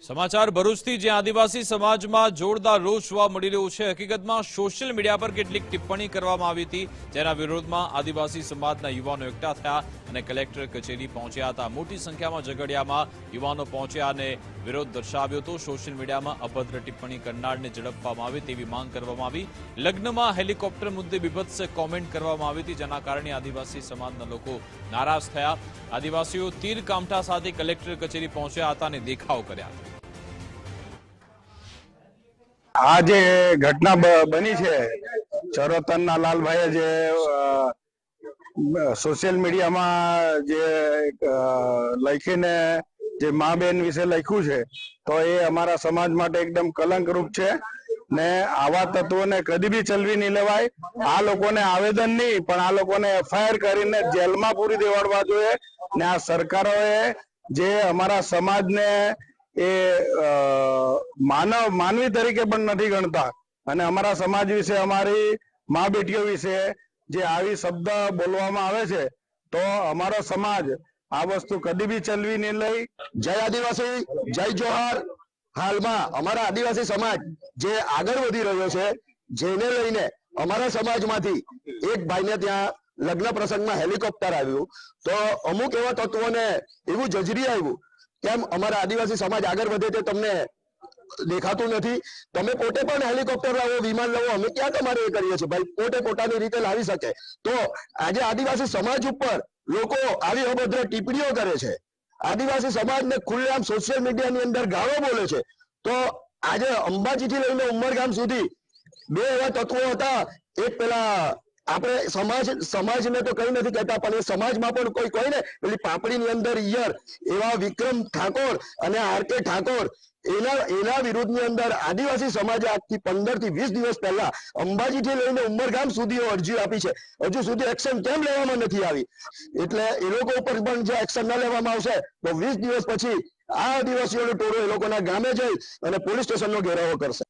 સમાચાર ભરૂચથી જ્યાં આદિવાસી સમાજમાં જોરદાર રોષ જોવા મળી રહ્યો છે। હકીકતમાં સોશિયલ મીડિયા પર કેટલીક ટિપ્પણી કરવામાં આવી હતી, જેના વિરોધમાં આદિવાસી સમાજના યુવાનો એકઠા થયા અને કલેક્ટર કચેરી પહોંચ્યા હતા। મોટી સંખ્યામાં ઝઘડિયામાં યુવાનો પહોંચ્યા અને વિરોધ દર્શાવ્યો હતો। સોશિયલ મીડિયામાં અભદ્ર ટિપ્પણી કરનારને ઝડપવામાં આવે તેવી માંગ કરવામાં આવી। લગ્નમાં હેલિકોપ્ટર મુદ્દે બીભત્સ કોમેન્ટ કરવામાં આવી હતી, જેના કારણે આદિવાસી સમાજના લોકો નારાજ થયા। આદિવાસીઓ તીર કામઠા સાથે કલેક્ટર કચેરી પહોંચ્યા હતા અને દેખાવ કર્યા હતા। આ જે ઘટના બની છે, ચરોતરના લાલભાઈએ જે સોશિયલ મીડિયામાં જે લખીને જે મા બેન વિશે લખ્યું છે, તો એ અમારા સમાજ માટે એકદમ કલંકરૂપ છે ને આવા તત્વોને કદી બી ચલવી નહીં લેવાય। આ લોકોને આવેદન નહીં પણ આ લોકોને એફઆઈઆર કરીને જેલમાં પૂરી દેવાડવા જોઈએ ને આ સરકારોએ જે અમારા સમાજને એ માનવી તરીકે પણ નથી ગણતા અને અમારા સમાજ વિશે, અમારી મા બેટીઓ વિશે જે આવી શબ્દ બોલવામાં આવે છે, તો અમારો સમાજ આ વસ્તુ કદી બી ચલવી નહીં લઈ। જય આદિવાસી, જય જોહાર। હાલમાં અમારા આદિવાસી સમાજ જે આગળ વધી રહ્યો છે, જેને લઈને અમારા સમાજમાંથી એક ભાઈને ત્યાં લગ્ન પ્રસંગમાં હેલિકોપ્ટર આવ્યું, તો અમુક એવા તત્વોને એવું જજરી આવ્યું કેમ અમારા આદિવાસી સમાજ આગળ વધે તે તમને દેખાતું નથી? તમે પોતે પણ હેલિકોપ્ટર લાવો, વિમાન લાવો, અમે ક્યાં તમારે એ કરીએ છીએ? ભાઈ પોતે પોતાની રીતે લાવી શકે। તો આજે આદિવાસી સમાજ ઉપર લોકો આવી અભદ્ર ટિપ્પણીઓ કરે છે, આદિવાસી સમાજને ખુલ્લેઆમ સોશિયલ મીડિયાની અંદર ગાળો બોલે છે। તો આજે અંબાજીથી લઈને ઉમરગામ સુધી બે એવા તત્વો હતા। એક પેલા આપણે સમાજને તો કઈ નથી કહેતા, પણ એ સમાજમાં પણ કોઈ ને પેલી પાપડીની અંદર ઈયર એવા વિક્રમ ઠાકોર અને આર.કે. ઠાકોર એના વિરુદ્ધની અંદર આદિવાસી સમાજે આજથી 15 થી 20 દિવસ પહેલા અંબાજીથી લઈને ઉમરગામ સુધી અરજી આપી છે। હજુ સુધી એક્શન કેમ લેવામાં નથી આવી? એટલે એ લોકો ઉપર પણ જો એક્શન ન લેવામાં આવશે તો 20 દિવસ પછી આ આદિવાસીઓનો ટોળો એ લોકોના ગામે જઈ અને પોલીસ સ્ટેશનનો ઘેરાવો કરશે।